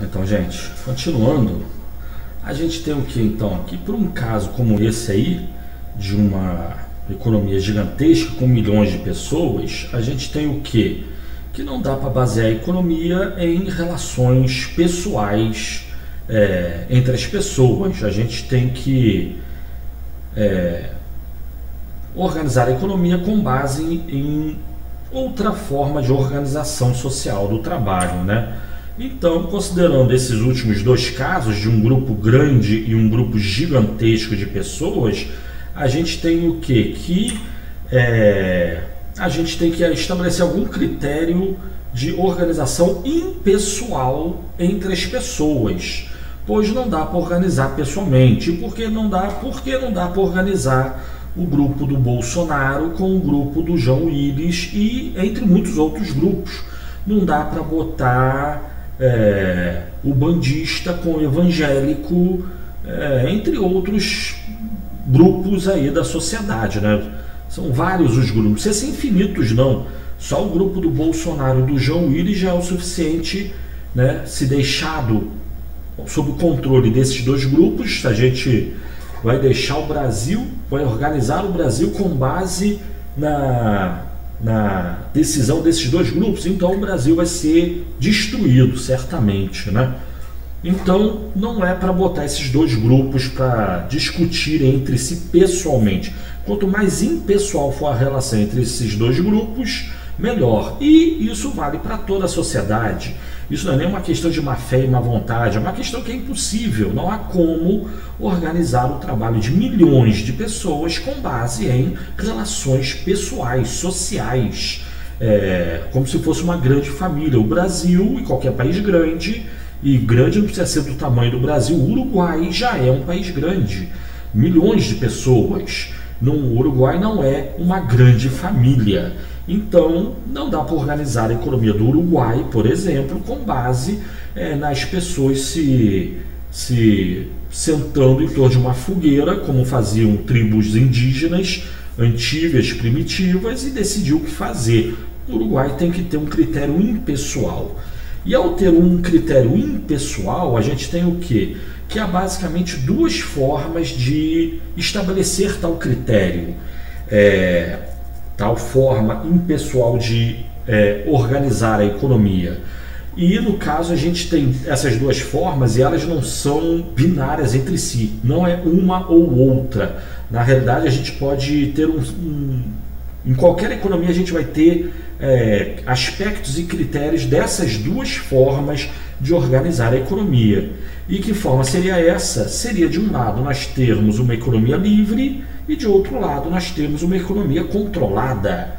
Então, gente, continuando, a gente tem o que então aqui? Por um caso como esse aí, de uma economia gigantesca com milhões de pessoas, a gente tem o que? Que não dá para basear a economia em relações pessoais entre as pessoas. A gente tem que organizar a economia com base em outra forma de organização social do trabalho, né? Então, considerando esses últimos dois casos, de um grupo grande e um grupo gigantesco de pessoas, a gente tem o quê? A gente tem que estabelecer algum critério de organização impessoal entre as pessoas, pois não dá para organizar pessoalmente. E por que não dá? Porque não dá para organizar o grupo do Bolsonaro com o grupo do João Willis e entre muitos outros grupos. Não dá para botar o bandista com o evangélico, entre outros grupos aí da sociedade, né? São vários os grupos, não são infinitos não, só o grupo do Bolsonaro e do João Willis já é o suficiente, né? Se deixado sob o controle desses dois grupos, a gente vai deixar o Brasil, vai organizar o Brasil com base na decisão desses dois grupos, então o Brasil vai ser destruído, certamente, né? Então não é para botar esses dois grupos para discutir entre si pessoalmente. Quanto mais impessoal for a relação entre esses dois grupos, melhor. E isso vale para toda a sociedade. Isso não é nem uma questão de má fé e má vontade, é uma questão que é impossível. Não há como organizar o trabalho de milhões de pessoas com base em relações pessoais, sociais, como se fosse uma grande família. O Brasil e qualquer país grande, e grande não precisa ser do tamanho do Brasil, o Uruguai já é um país grande, milhões de pessoas. No Uruguai não é uma grande família. Então, não dá para organizar a economia do Uruguai, por exemplo, com base nas pessoas se sentando em torno de uma fogueira, como faziam tribos indígenas antigas, primitivas, e decidir o que fazer. O Uruguai tem que ter um critério impessoal. E ao ter um critério impessoal, a gente tem o quê? Que há basicamente duas formas de estabelecer tal critério. Tal forma impessoal de organizar a economia. E no caso a gente tem essas duas formas e elas não são binárias entre si, não é uma ou outra. Na realidade a gente pode ter em qualquer economia a gente vai ter aspectos e critérios dessas duas formas de organizar a economia. E que forma seria essa? Seria de um lado nós termos uma economia livre e de outro lado nós temos uma economia controlada.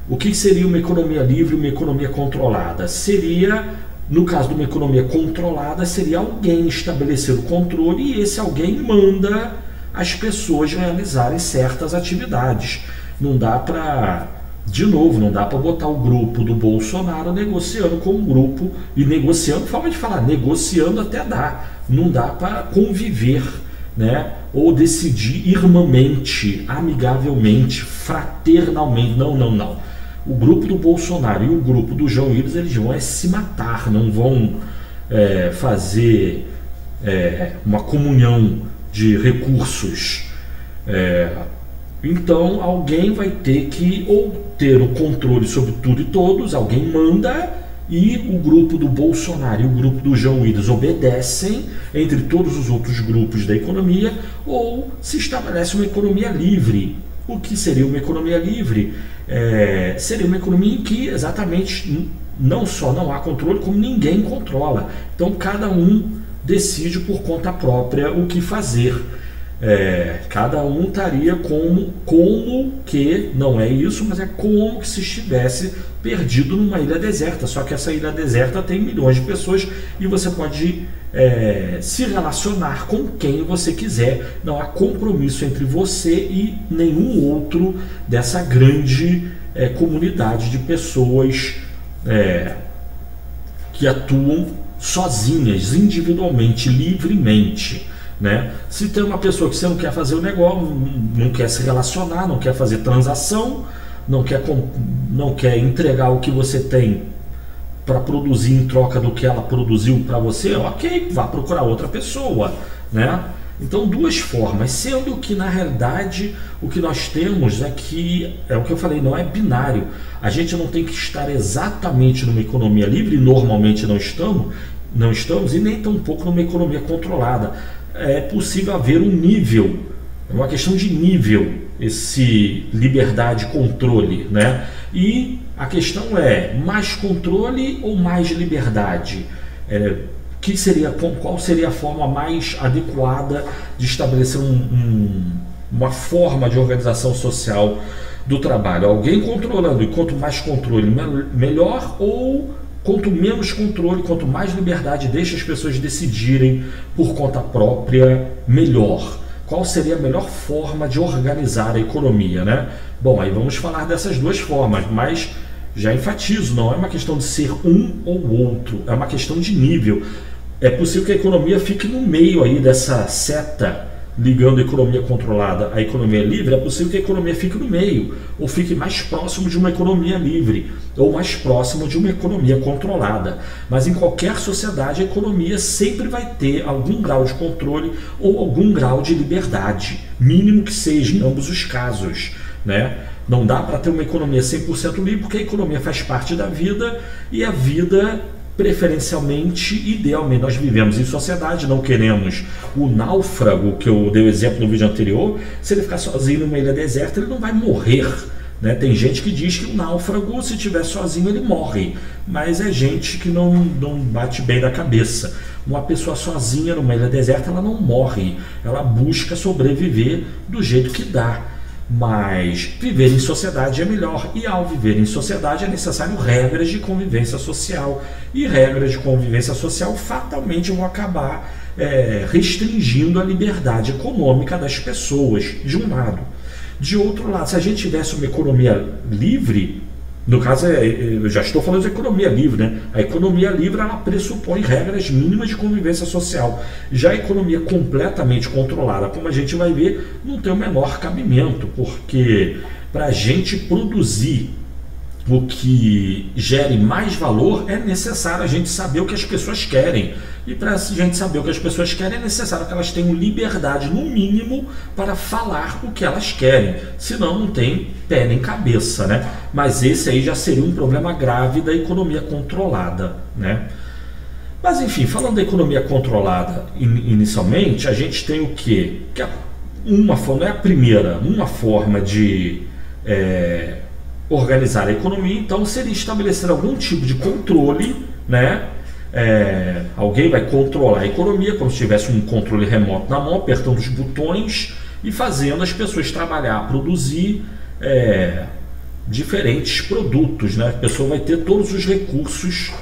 O que seria uma economia livre e uma economia controlada? Seria, no caso de uma economia controlada, seria alguém estabelecer o controle e esse alguém manda as pessoas realizarem certas atividades. Não dá para, de novo, não dá para botar o grupo do Bolsonaro negociando com o grupo, e negociando, forma de falar, negociando até dá, não dá para conviver, né? Ou decidir irmãmente, amigavelmente, fraternalmente. Não. O grupo do Bolsonaro e o grupo do João Willis, eles vão se matar, não vão fazer uma comunhão de recursos. Então alguém vai ter que ou ter o controle sobre tudo e todos, alguém manda, e o grupo do Bolsonaro e o grupo do João Willis obedecem entre todos os outros grupos da economia, ou se estabelece uma economia livre. O que seria uma economia livre? Seria uma economia em que exatamente não só não há controle, como ninguém controla. Então cada um decide por conta própria o que fazer. Cada um estaria como que, não é isso, mas é como que se estivesse perdido numa ilha deserta, só que essa ilha deserta tem milhões de pessoas e você pode se relacionar com quem você quiser, não há compromisso entre você e nenhum outro dessa grande comunidade de pessoas que atuam sozinhas, individualmente, livremente. Né? Se tem uma pessoa que você não quer fazer o negócio, não quer se relacionar, não quer fazer transação, não quer entregar o que você tem para produzir em troca do que ela produziu para você, ok, vá procurar outra pessoa, né? Então, duas formas, sendo que na realidade o que nós temos é que, é o que eu falei, não é binário. A gente não tem que estar exatamente numa economia livre, normalmente não estamos, e nem tampouco numa economia controlada. É possível haver um nível, é uma questão de nível, esse liberdade e controle, né? E a questão é, mais controle ou mais liberdade? Qual seria a forma mais adequada de estabelecer uma forma de organização social do trabalho? Alguém controlando, e quanto mais controle, melhor, ou quanto menos controle, quanto mais liberdade, deixa as pessoas decidirem por conta própria, melhor? Qual seria a melhor forma de organizar a economia, né? Bom, aí vamos falar dessas duas formas, mas já enfatizo, não é uma questão de ser um ou outro, é uma questão de nível. É possível que a economia fique no meio aí dessa seta ligando a economia controlada à economia livre, é possível que a economia fique no meio, ou fique mais próximo de uma economia livre, ou mais próximo de uma economia controlada. Mas em qualquer sociedade, a economia sempre vai ter algum grau de controle ou algum grau de liberdade, mínimo que seja em ambos os casos, né? Não dá para ter uma economia 100% livre, porque a economia faz parte da vida, e a vida, preferencialmente, idealmente, nós vivemos em sociedade, não queremos o náufrago, que eu dei o exemplo no vídeo anterior. Se ele ficar sozinho numa ilha deserta, ele não vai morrer, né? Tem gente que diz que o náufrago, se estiver sozinho, ele morre, mas é gente que não bate bem na cabeça. Uma pessoa sozinha numa ilha deserta, ela não morre, ela busca sobreviver do jeito que dá. Mas viver em sociedade é melhor, e ao viver em sociedade é necessário regras de convivência social, e regras de convivência social fatalmente vão acabar restringindo a liberdade econômica das pessoas, de um lado. De outro lado, se a gente tivesse uma economia livre, no caso, eu já estou falando de economia livre, né? A economia livre, ela pressupõe regras mínimas de convivência social. Já a economia completamente controlada, como a gente vai ver, não tem o menor cabimento, porque para a gente produzir o que gere mais valor, é necessário a gente saber o que as pessoas querem. E para a gente saber o que as pessoas querem, é necessário que elas tenham liberdade, no mínimo, para falar o que elas querem. Senão não tem pé nem cabeça, né? Mas esse aí já seria um problema grave da economia controlada, né? Mas enfim, falando da economia controlada inicialmente, a gente tem o quê? Que uma forma de organizar a economia, então, seria estabelecer algum tipo de controle, né? Alguém vai controlar a economia como se tivesse um controle remoto na mão, apertando os botões e fazendo as pessoas trabalhar, produzir diferentes produtos, né? A pessoa vai ter todos os recursos,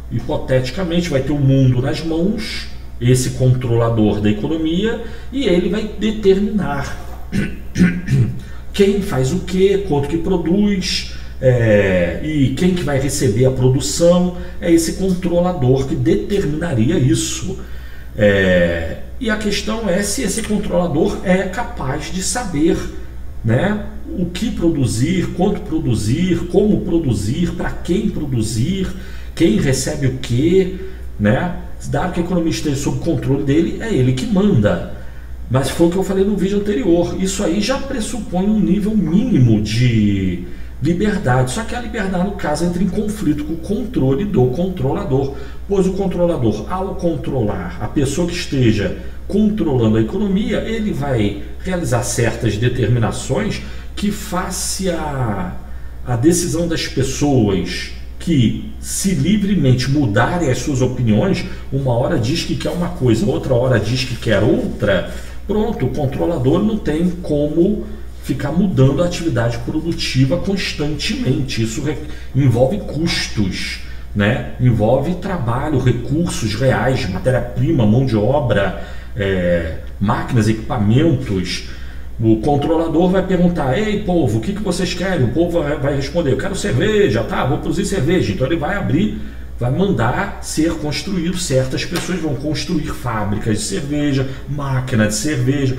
hipoteticamente, vai ter o mundo nas mãos, esse controlador da economia, e ele vai determinar quem faz o que, quanto que produz, e quem que vai receber a produção. É esse controlador que determinaria isso. E a questão é se esse controlador é capaz de saber, né, o que produzir, quanto produzir, como produzir, para quem produzir, quem recebe o que, né? Dado que a economia esteja sob controle dele, é ele que manda. Mas foi o que eu falei no vídeo anterior. Isso aí já pressupõe um nível mínimo de liberdade. Só que a liberdade, no caso, entra em conflito com o controle do controlador. Pois o controlador, ao controlar a pessoa que esteja controlando a economia, ele vai realizar certas determinações que face a decisão das pessoas que, se livremente mudarem as suas opiniões, uma hora diz que quer uma coisa, outra hora diz que quer outra. Pronto, o controlador não tem como ficar mudando a atividade produtiva constantemente. Isso envolve custos, né? Envolve trabalho, recursos reais, matéria-prima, mão de obra, máquinas, equipamentos. O controlador vai perguntar: ei, povo, o que vocês querem? O povo vai responder: eu quero cerveja, tá, vou produzir cerveja. Então ele vai abrir, vai mandar ser construído, certas pessoas vão construir fábricas de cerveja, máquina de cerveja,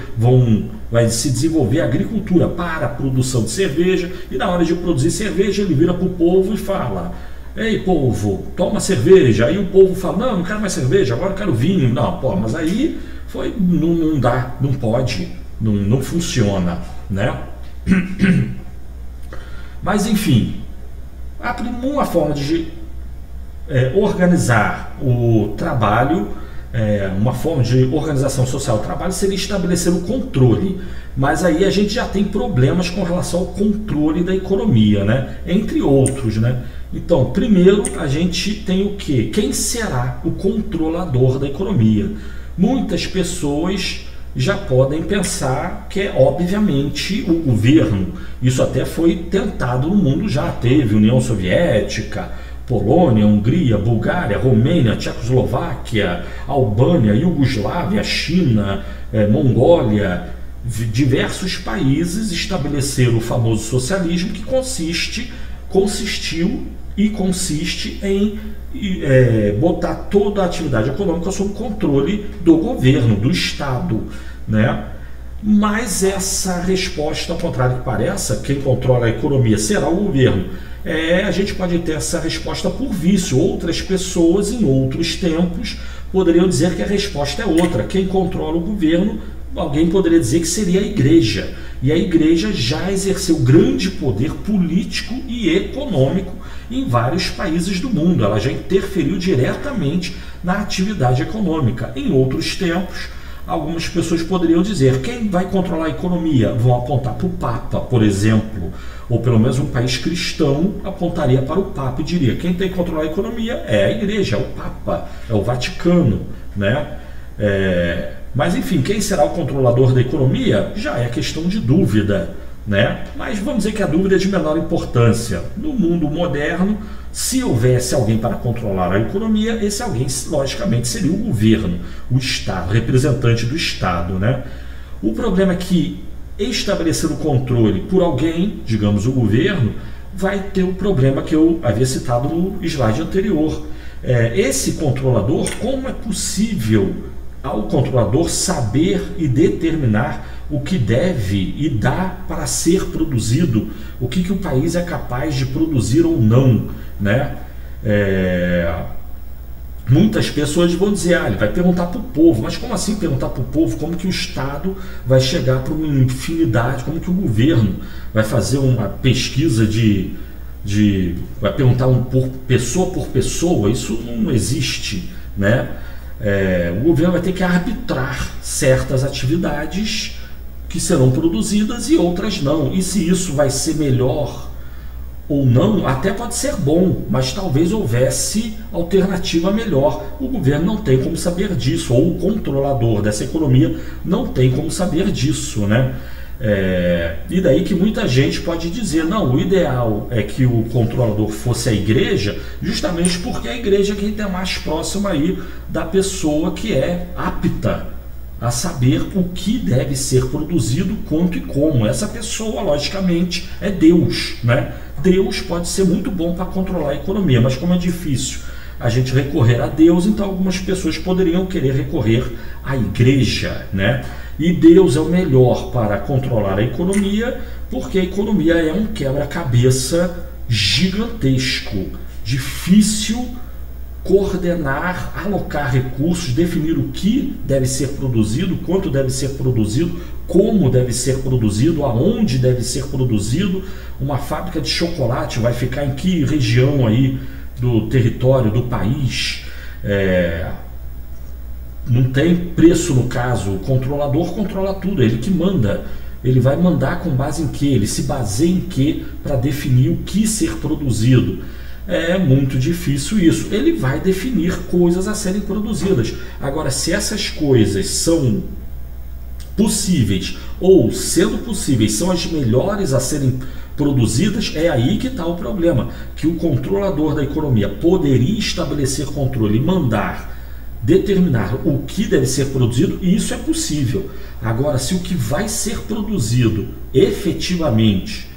vai se desenvolver agricultura para a produção de cerveja, e na hora de produzir cerveja ele vira para o povo e fala: Ei, povo, toma cerveja. Aí o povo fala, não, não quero mais cerveja, agora eu quero vinho. Não, pô, mas aí não dá, não pode, não funciona, né? Mas enfim, uma forma de organizar o trabalho, uma forma de organização social do trabalho seria estabelecer o controle. Mas aí a gente já tem problemas com relação ao controle da economia, né? Entre outros, né? Então, primeiro a gente tem o quê? Quem será o controlador da economia? Muitas pessoas já podem pensar que é obviamente o governo. Isso até foi tentado no mundo já. Teve União Soviética, Polônia, Hungria, Bulgária, Romênia, Tchecoslováquia, Albânia, Iugoslávia, China, Mongólia. Diversos países estabeleceram o famoso socialismo, que consistiu e consiste em botar toda a atividade econômica sob controle do governo, do Estado, né? Mas essa resposta, ao contrário que pareça, quem controla a economia será o governo. A gente pode ter essa resposta por vício. Outras pessoas, em outros tempos, poderiam dizer que a resposta é outra. Quem controla o governo, alguém poderia dizer que seria a igreja. E a igreja já exerceu grande poder político e econômico em vários países do mundo. Ela já interferiu diretamente na atividade econômica. Em outros tempos, algumas pessoas poderiam dizer, quem vai controlar a economia? Vão apontar para o Papa, por exemplo, ou pelo menos um país cristão apontaria para o Papa e diria, quem tem que controlar a economia é a igreja, é o Papa, é o Vaticano, né? Mas enfim, quem será o controlador da economia já é questão de dúvida, né? Mas vamos dizer que a dúvida é de menor importância. No mundo moderno, se houvesse alguém para controlar a economia, esse alguém logicamente seria o governo, o Estado, representante do Estado, né? O problema é que estabelecer o controle por alguém, digamos o governo, vai ter o problema que eu havia citado no slide anterior. Esse controlador, como é possível ao controlador saber e determinar o que deve e dá para ser produzido, o que o país é capaz de produzir ou não, né? Muitas pessoas vão dizer, ele vai perguntar para o povo, mas como assim perguntar para o povo? Como que o Estado vai chegar para uma infinidade, como que o governo vai fazer uma pesquisa vai perguntar por pessoa? Isso não existe, né? O governo vai ter que arbitrar certas atividades que serão produzidas e outras não. E se isso vai ser melhor ou não, até pode ser bom, mas talvez houvesse alternativa melhor. O governo não tem como saber disso, ou o controlador dessa economia não tem como saber disso, né? E daí que muita gente pode dizer, não, o ideal é que o controlador fosse a igreja, justamente porque a igreja é quem está mais próxima aí da pessoa que é apta a saber o que deve ser produzido, quanto e como. Essa pessoa, logicamente, é Deus, né? Deus pode ser muito bom para controlar a economia, mas como é difícil a gente recorrer a Deus, então algumas pessoas poderiam querer recorrer à igreja, né? E Deus é o melhor para controlar a economia, porque a economia é um quebra-cabeça gigantesco, difícil coordenar, alocar recursos, definir o que deve ser produzido, quanto deve ser produzido, como deve ser produzido, aonde deve ser produzido. Uma fábrica de chocolate vai ficar em que região aí do território do país? Não tem preço no caso, o controlador controla tudo, é ele que manda. Ele vai mandar com base em que? Ele se baseia em que para definir o que ser produzido? É muito difícil isso. Ele vai definir coisas a serem produzidas. Agora, se essas coisas são possíveis ou, sendo possíveis, são as melhores a serem produzidas, é aí que está o problema, que o controlador da economia poderia estabelecer controle e mandar determinar o que deve ser produzido, e isso é possível. Agora, se o que vai ser produzido efetivamente,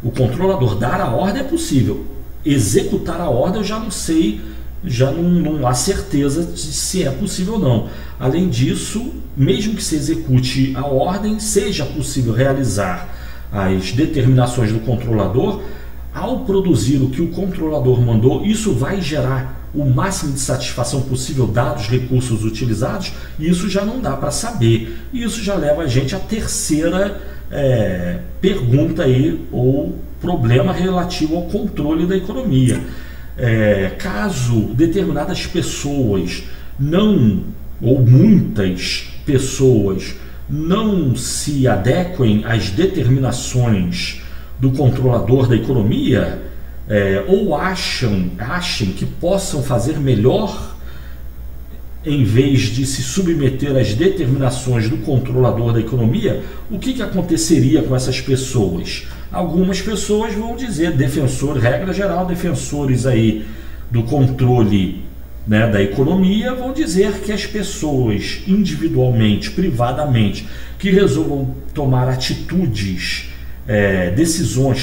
o controlador dar a ordem, é possível. Executar a ordem eu já não sei, já não há certeza de se é possível ou não. Além disso, mesmo que se execute a ordem, seja possível realizar as determinações do controlador, ao produzir o que o controlador mandou, isso vai gerar o máximo de satisfação possível dados os recursos utilizados? Isso já não dá para saber. E isso já leva a gente à terceira pergunta aí, ou problema relativo ao controle da economia. Caso determinadas pessoas não, ou muitas pessoas, não se adequem às determinações do controlador da economia, ou achem que possam fazer melhor em vez de se submeter às determinações do controlador da economia, o que aconteceria com essas pessoas? Algumas pessoas vão dizer, regra geral, defensores aí do controle, né, da economia, vão dizer que as pessoas individualmente, privadamente, que resolvam tomar atitudes,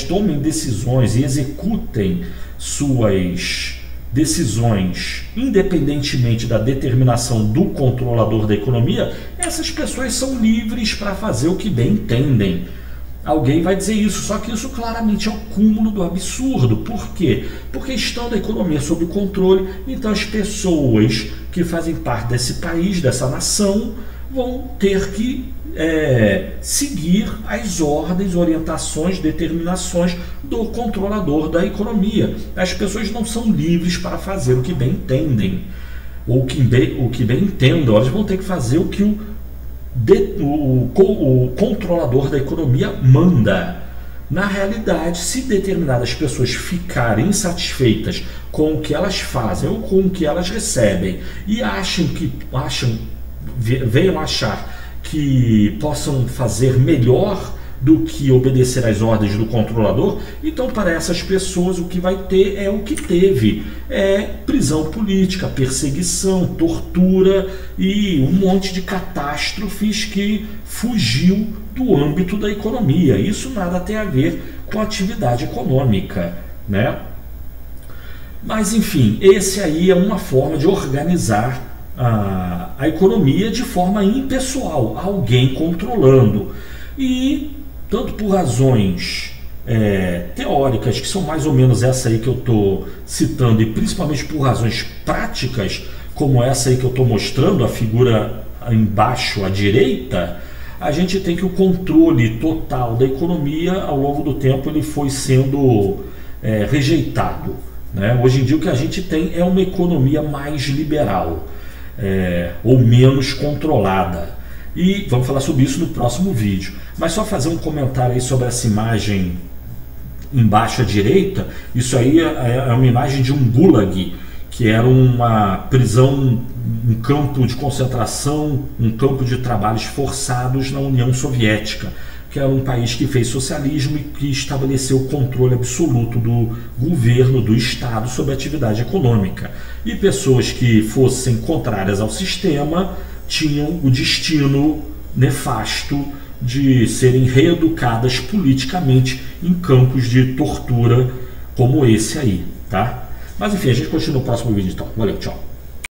tomem decisões e executem suas decisões independentemente da determinação do controlador da economia, essas pessoas são livres para fazer o que bem entendem. Alguém vai dizer isso, só que isso claramente é o cúmulo do absurdo. Por quê? Porque estando a economia sob controle, então as pessoas que fazem parte desse país, dessa nação, vão ter que seguir as ordens, orientações, determinações do controlador da economia. As pessoas não são livres para fazer o que bem entendem, ou o que bem entendam. Elas vão ter que fazer o que o controlador da economia manda. Na realidade, se determinadas pessoas ficarem insatisfeitas com o que elas fazem ou com o que elas recebem e venham achar que possam fazer melhor do que obedecer às ordens do controlador, então para essas pessoas o que vai ter é o que teve, prisão política, perseguição, tortura e um monte de catástrofes que fugiu do âmbito da economia. Isso nada tem a ver com atividade econômica, né? Mas enfim, esse aí é uma forma de organizar a economia de forma impessoal, alguém controlando. E tanto por razões teóricas, que são mais ou menos essa aí que eu estou citando, e principalmente por razões práticas, como essa aí que eu estou mostrando, a figura embaixo à direita, a gente tem que o controle total da economia, ao longo do tempo, ele foi sendo rejeitado, né? Hoje em dia o que a gente tem é uma economia mais liberal, ou menos controlada. E vamos falar sobre isso no próximo vídeo. Mas só fazer um comentário aí sobre essa imagem embaixo à direita. Isso aí é uma imagem de um gulag, que era uma prisão, um campo de concentração, um campo de trabalhos forçados na União Soviética, que era um país que fez socialismo e que estabeleceu o controle absoluto do governo, do Estado, sobre a atividade econômica. E pessoas que fossem contrárias ao sistema tinham o destino nefasto de serem reeducadas politicamente em campos de tortura como esse aí, tá? Mas enfim, a gente continua no próximo vídeo então. Valeu, tchau!